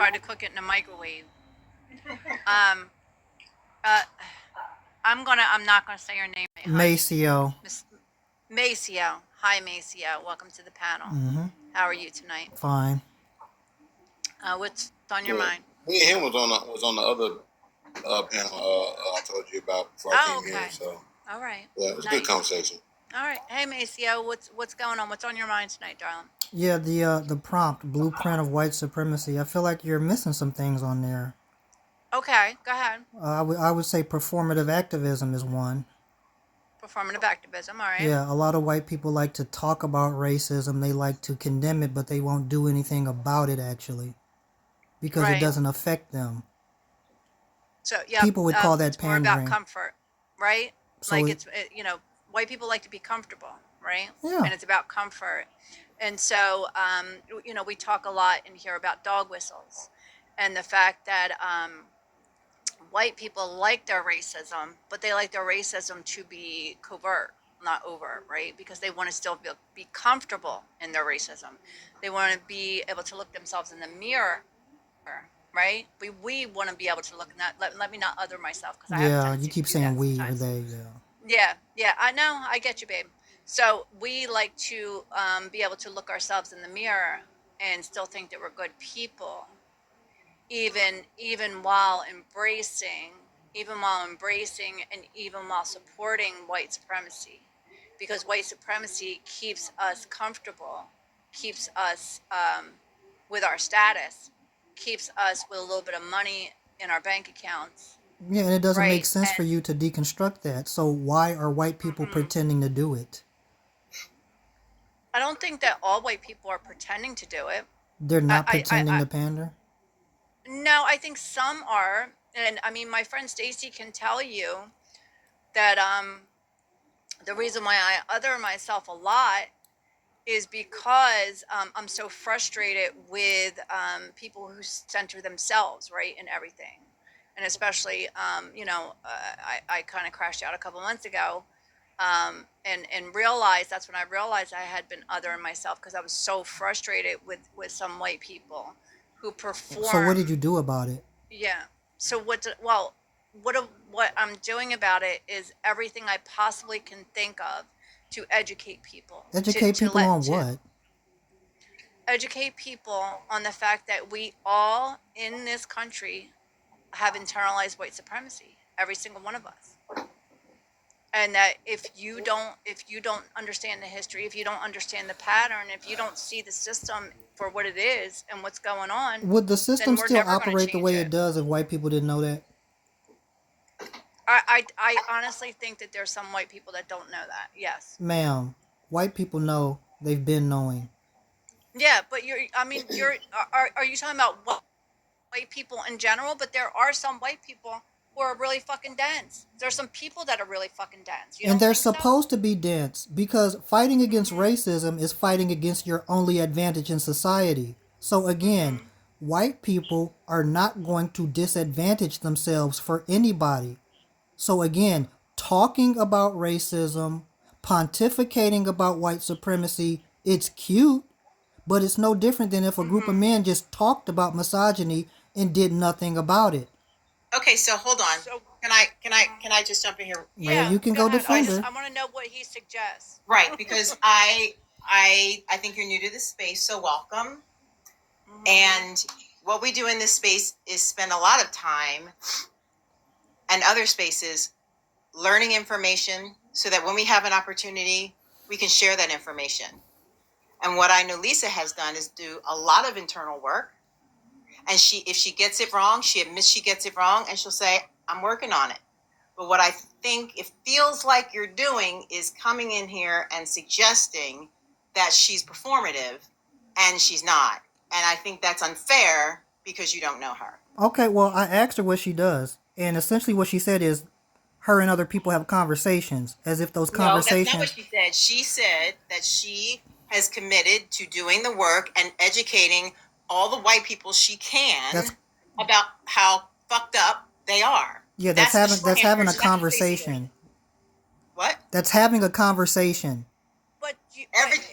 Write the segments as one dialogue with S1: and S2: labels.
S1: tried to cook it in a microwave. Um, uh, I'm not gonna say your name, honey.
S2: Maceo.
S1: Miss Maceo. Hi, Maceo. Welcome to the panel.
S2: Mm-hmm.
S1: How are you tonight?
S2: Fine.
S1: What's on your
S3: Good.
S1: mind?
S3: Me and him was on the other panel I told you about before I
S1: Oh,
S3: came here.
S1: okay.
S3: So
S1: All right.
S3: yeah, it was a good
S1: Nice.
S3: conversation.
S1: All right. Hey, Maceo. What's going on? What's on your mind tonight, darling?
S2: Yeah, the prompt blueprint of white supremacy. I feel like you're missing some things on there.
S1: Okay. Go ahead.
S2: I would say performative activism is one.
S1: Performative activism. All right.
S2: Yeah, a lot of white people like to talk about racism. They like to condemn it, but they won't do anything about it actually because it
S1: Right.
S2: doesn't affect them.
S1: So, yep.
S2: People would call that
S1: It's more about
S2: pandering.
S1: comfort, right?
S2: So
S1: Like
S2: it,
S1: white people like to be comfortable, right?
S2: yeah,
S1: And it's about comfort. And so, we talk a lot in here about dog whistles and the fact that white people like their racism, but they like their racism to be covert, not overt, right? Because they want to still be comfortable in their racism. They want to be able to look themselves in the mirror, right? We want to be able to look in that. Let me not other myself because I have a
S2: yeah. You
S1: tendency to
S2: keep
S1: do
S2: saying
S1: that
S2: we or
S1: sometimes.
S2: they. Yeah.
S1: Yeah, yeah, I know. I get you, babe. So we like to be able to look ourselves in the mirror and still think that we're good people, even while embracing, and even while supporting white supremacy, because white supremacy keeps us comfortable, keeps us with our status, keeps us with a little bit of money in our bank accounts,
S2: Yeah, and it doesn't make
S1: right?
S2: sense for
S1: And
S2: you to deconstruct that. So why are white people
S1: mm-mm,
S2: pretending to do it?
S1: I don't think that all white people are pretending to do it.
S2: They're
S1: I,
S2: not
S1: I, I,
S2: pretending
S1: I
S2: to pander.
S1: no, I think some are, and I mean, my friend Stacy can tell you that the reason why I other myself a lot is because I'm so frustrated with people who center themselves, right, in everything, and especially, I kind of crashed out a couple months ago, and realized that's when I realized I had been othering myself because I was so frustrated with some white people who
S2: So what did
S1: perform.
S2: you do about it?
S1: Yeah. So well, what I'm doing about it is everything I possibly can think of to educate people,
S2: Educate people on
S1: to
S2: what?
S1: educate people on the fact that we all in this country have internalized white supremacy, every single one of us. And that if you don't understand the history, if you don't understand the pattern, if you don't see the system for what it is and what's going on,
S2: Would the system
S1: then we're
S2: still
S1: never going to
S2: operate the
S1: change
S2: way
S1: it.
S2: it does if white people didn't know that?
S1: I honestly think that there's some white people that don't know that. Yes.
S2: Ma'am, white people know they've been knowing.
S1: Yeah, but are you talking about white people in general? But there are some white people who are really fucking dense. There's some people that are really fucking dense. You
S2: And
S1: don't
S2: they're
S1: think so?
S2: supposed to be dense because fighting against
S1: Mm-hmm.
S2: racism is fighting against your only advantage in society. So again,
S1: Mm-hmm.
S2: white people are not going to disadvantage themselves for anybody. So again, talking about racism, pontificating about white supremacy, it's cute, but it's no different than if a group of
S1: Mm-hmm.
S2: men just talked about misogyny and did nothing about it.
S4: Okay, so hold on.
S1: So,
S4: Can I just jump in here?
S2: Well,
S1: yeah,
S2: you can
S1: go
S2: go
S1: ahead.
S4: So
S2: defend her.
S1: I want to know what he suggests.
S4: right, because I think you're new to this space, so welcome.
S1: Mm-hmm.
S4: And what we do in this space is spend a lot of time and other spaces learning information so that when we have an opportunity, we can share that information. And what I know Lisa has done is do a lot of internal work. And if she gets it wrong, she admits she gets it wrong, and she'll say, I'm working on it. But what I think it feels like you're doing is coming in here and suggesting that she's performative, and she's not. And I think that's unfair because you don't know her.
S2: Okay, well, I asked her what she does, and essentially what she said is her and other people have conversations, as if those
S4: No, that's not what
S2: conversations.
S4: she said. She said that she has committed to doing the work and educating all the white people she
S2: That's
S4: can about how fucked up they are.
S2: yeah, that's
S4: That's the
S2: having that's
S4: shorthand
S2: having a
S4: version. That's basically
S2: conversation.
S4: what?
S2: That's having a conversation.
S1: But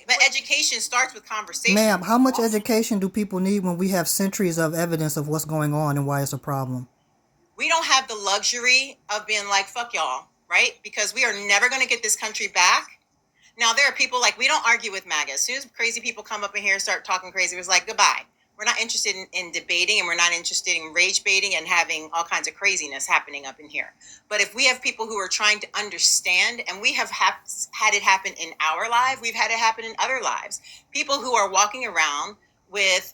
S4: But education starts with conversation.
S2: Ma'am, how much education do people need when we have centuries of evidence of what's going on and why it's a problem?
S4: We don't have the luxury of being like, fuck y'all, right? Because we are never going to get this country back. Now, there are people like, we don't argue with MAGA. As soon as crazy people come up in here and start talking crazy, it was like, goodbye. We're not interested in debating, and we're not interested in rage baiting and having all kinds of craziness happening up in here. But if we have people who are trying to understand, and we have had it happen in our life, we've had it happen in other lives. People who are walking around with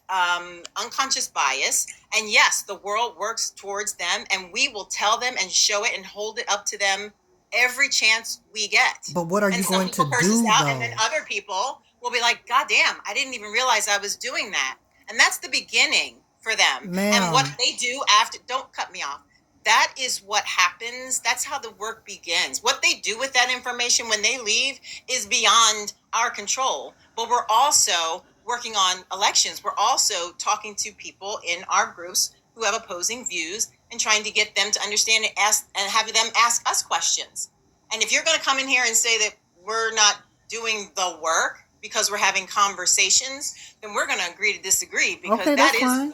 S4: unconscious bias, and yes, the world works towards them, and we will tell them and show it and hold it up to them every chance we get.
S2: But what are you going to do, though?
S4: And then other people will be like, God damn, I didn't even realize I was doing that. And that's the beginning for them.
S2: Ma'am.
S4: And what they do after, don't cut me off. That is what happens. That's how the work begins. What they do with that information when they leave is beyond our control. But we're also working on elections. We're also talking to people in our groups who have opposing views and trying to get them to understand and have them ask us questions. And if you're going to come in here and say that we're not doing the work because we're having conversations, then we're going to agree to disagree. Because
S2: okay, that's fine.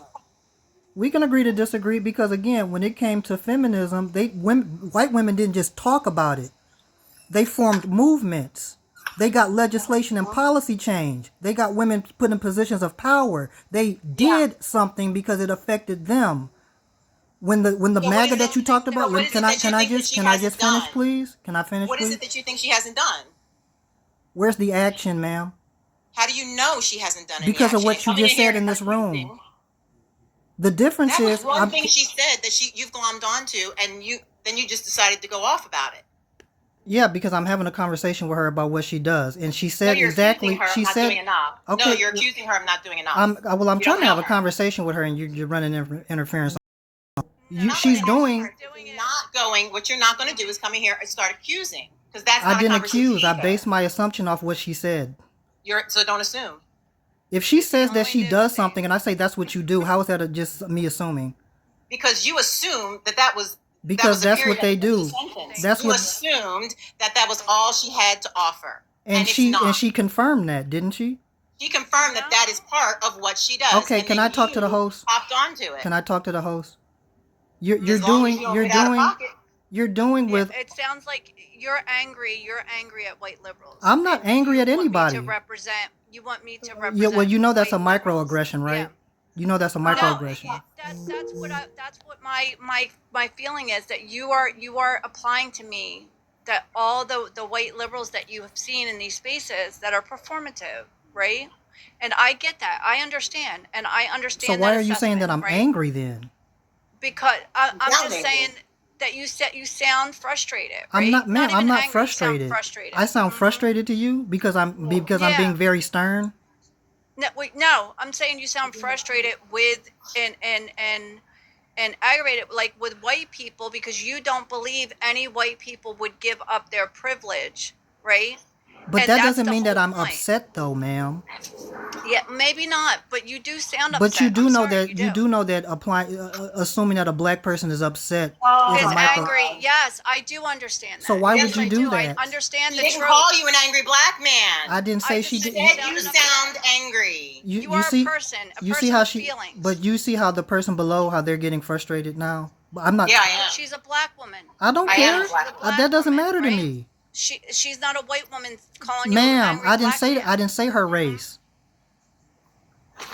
S2: We can agree to disagree because, again, when it came to feminism, white women didn't just talk about it. They formed movements. They got legislation and policy change. They got women put in positions of power. They did something because it affected them. When the MAGA that you talked about, can I just finish, please? Can I finish, please?
S4: What is it that you think she hasn't done?
S2: Where's the action, ma'am?
S4: How do you know she hasn't done any
S2: because
S4: action?
S2: of what you just said in this room. The difference
S4: that was
S2: is
S4: one thing she said that you've glommed onto, and then you just decided to go off about it.
S2: Yeah, because I'm having a conversation with her about what she does, and she said
S4: you're
S2: exactly.
S4: Her
S2: she
S4: of not
S2: said,
S4: doing enough.
S2: "Okay,
S4: no, you're accusing her of not doing enough."
S2: I'm trying to have a conversation with her, and you're running interference. She's doing.
S4: Not going. What you're not going to do is come in here and start accusing, because that's
S2: I
S4: not
S2: didn't
S4: a conversation
S2: accuse.
S4: either.
S2: I based my assumption off what she said.
S4: So don't assume.
S2: If she says that she does something, and I say that's what you do, how is that just me assuming?
S4: Because you assumed that was.
S2: Because that's what they do. That's
S4: you
S2: what
S4: assumed that was all she had to offer,
S2: and she confirmed that, didn't she?
S4: She confirmed that is part of what she does.
S2: Okay, can I talk to the host?
S4: Hopped onto it.
S2: Can I talk to the host? You're doing with.
S1: It sounds like you're angry. You're angry at white liberals.
S2: I'm not angry at anybody.
S1: You want me to represent.
S2: Yeah, well, you know that's a microaggression, right? Yeah. You know that's a microaggression.
S1: No, that's what my feeling is, that you are applying to me that all the white liberals that you have seen in these spaces that are performative, right? And I get that. I understand, and I understand.
S2: So why are you saying that I'm angry then?
S1: Because I'm just saying that you sound frustrated. Right?
S2: I'm not, ma'am. I'm not
S1: angry,
S2: frustrated. I sound frustrated to you because I'm being very stern.
S1: No, I'm saying you sound frustrated with and aggravated, like with white people, because you don't believe any white people would give up their privilege, right?
S2: But that doesn't mean that I'm upset, though, ma'am.
S1: Yeah, maybe not, but you do sound upset.
S2: But you do know that assuming that a black person is upset is
S1: angry. Yes, I do understand that.
S2: So why would you do that?
S1: I understand the
S4: truth. She didn't call you an angry black man.
S2: I didn't say she did.
S4: You sound angry.
S1: You are a person.
S2: You see how but you see how the person below, how they're getting frustrated now. I'm not.
S4: Yeah, I am.
S1: She's a black woman.
S2: I don't care. That doesn't matter to me.
S1: She's not a white woman calling you.
S2: Ma'am, I didn't say her race.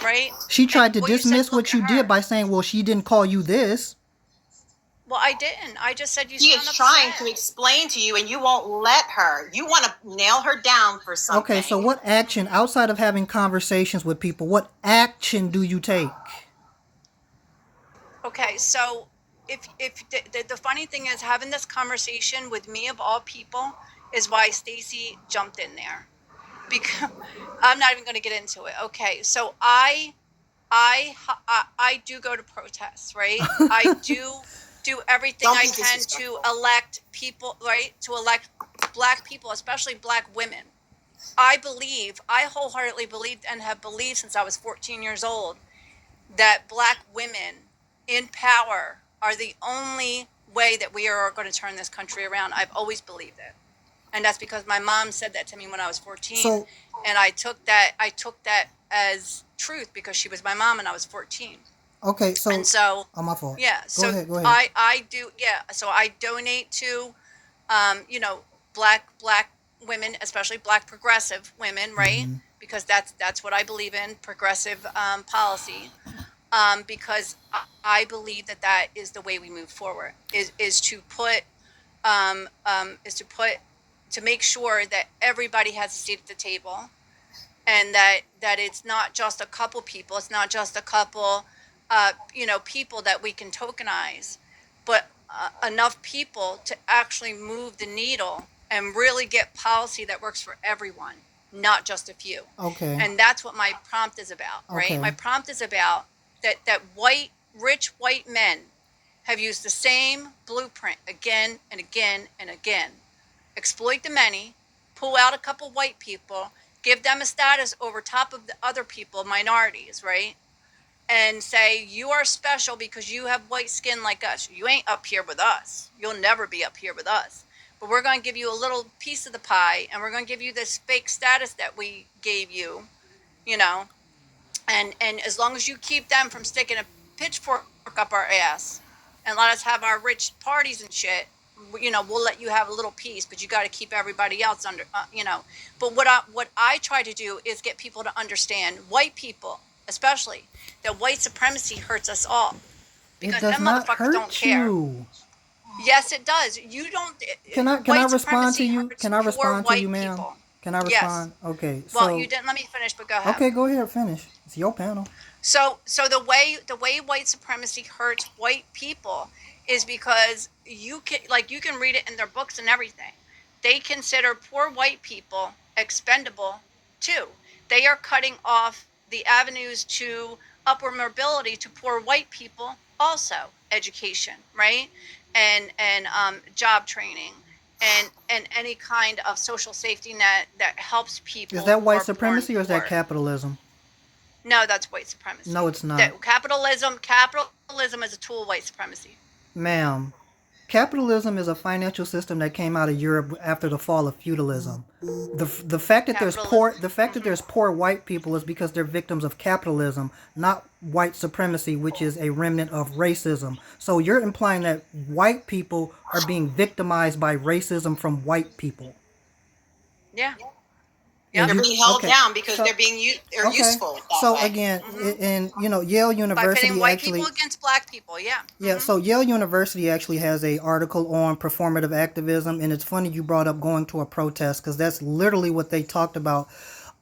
S1: Right?
S2: She tried to dismiss what you did by saying, well, she didn't call you this.
S1: Well, I didn't. I just said you sound upset.
S4: She is trying to explain to you, and you won't let her. You want to nail her down for something.
S2: Okay, so what action, outside of having conversations with people, what action do you take?
S1: Okay, so if the funny thing is, having this conversation with me of all people is why Stacy jumped in there, because I'm not even going to get into it. Okay, so I do go to protests, right? I do everything I can to elect people, right? To elect black people, especially black women. I wholeheartedly believed and have believed since I was 14 years old that black women in power are the only way that we are going to turn this country around. I've always believed it. And that's because my mom said that to me when I was 14.
S2: So
S1: And I took that as truth because she was my mom and I was 14.
S2: okay,
S1: And
S2: so
S1: so,
S2: oh, my fault.
S1: yeah,
S2: Go
S1: so
S2: ahead. Go ahead.
S1: I do, yeah, so I donate to, you know, black women, especially black progressive women, right?
S2: Hmm.
S1: Because that's what I believe in, progressive policy. Because I believe that that is the way we move forward. Is to put is to make sure that everybody has a seat at the table, and that it's not just a couple people, it's not just a couple you know, people that we can tokenize, but enough people to actually move the needle and really get policy that works for everyone, not just a few.
S2: Okay.
S1: And that's what my prompt is about, right? My
S2: Okay.
S1: prompt is about that rich white men have used the same blueprint again and again and again. Exploit the many, pull out a couple white people, give them a status over top of the other people, minorities, right? And say, you are special because you have white skin like us. You ain't up here with us. You'll never be up here with us. But we're going to give you a little piece of the pie, and we're going to give you this fake status that we gave you, you know, and as long as you keep them from sticking a pitchfork up our ass and let us have our rich parties and shit, you know, we'll let you have a little piece, but you got to keep everybody else under, you know. But what I try to do is get people to understand, white people especially, that white supremacy hurts us all,
S2: It
S1: because
S2: does
S1: them
S2: not
S1: motherfuckers don't
S2: hurt
S1: care.
S2: you.
S1: Yes, it does. You don't.
S2: Can I
S1: White
S2: respond to
S1: supremacy
S2: you?
S1: hurts
S2: Can I
S1: poor
S2: respond to you,
S1: white
S2: ma'am?
S1: people.
S2: Can I
S1: Yes.
S2: respond? Okay.
S1: Well, you
S2: So
S1: didn't let me finish, but go ahead.
S2: okay, go ahead, finish. It's your panel.
S1: So the way white supremacy hurts white people is because you can read it in their books and everything. They consider poor white people expendable too. They are cutting off the avenues to upward mobility to poor white people also, education, right? And job training and any kind of social safety net that helps
S2: Is
S1: people
S2: that
S1: who
S2: white
S1: are born
S2: supremacy or is that
S1: poor.
S2: capitalism?
S1: No, that's white supremacy.
S2: No, it's not.
S1: That capitalism is a tool of white supremacy.
S2: Ma'am, capitalism is a financial system that came out of Europe after the fall of feudalism. The fact that there's
S1: Capitalism.
S2: poor white people is because they're victims of capitalism, not white supremacy, which is a remnant of racism. So you're implying that white people are being victimized by racism from white people.
S1: Yeah.
S2: And
S1: Yep.
S4: They're
S2: you
S4: being held
S2: okay?
S4: down because
S2: So
S4: they're being they're
S2: okay.
S4: useful that
S2: So
S4: way.
S2: again,
S1: Hmm.
S2: in Yale
S1: By pitting
S2: University
S1: white people
S2: actually.
S1: against black people. Yeah.
S2: Yeah, so Yale University actually has a article on performative activism, and it's funny you brought up going to a protest because that's literally what they talked about.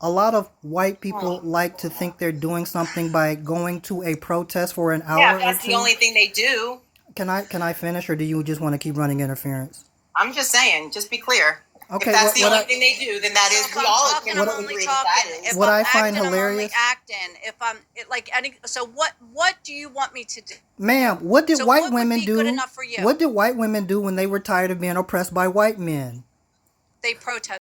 S2: A lot of white people like to think they're doing something by going to a protest for an
S4: Yeah,
S2: hour
S4: if
S2: or
S4: that's the
S2: two.
S4: only thing they do.
S2: Can I finish, or do you just want to keep running interference?
S4: I'm just saying, just be clear. If
S2: Okay,
S4: that's
S2: what
S4: the
S2: what
S4: only
S2: I
S4: thing they do, then that
S1: So
S4: is,
S1: if
S4: we
S1: I'm
S4: all
S1: talking,
S4: can
S1: I'm
S2: what
S1: only
S4: agree that
S1: talking.
S4: that is.
S1: If
S2: what
S1: I'm
S2: I find
S1: acting, I'm only
S2: hilarious,
S1: acting. If I'm like any. So what do you want me to do?
S2: ma'am. What did
S1: So
S2: white
S1: what would
S2: women
S1: be good
S2: do?
S1: enough for you?
S2: What did white women do when they were tired of being oppressed by white men?
S1: They protest.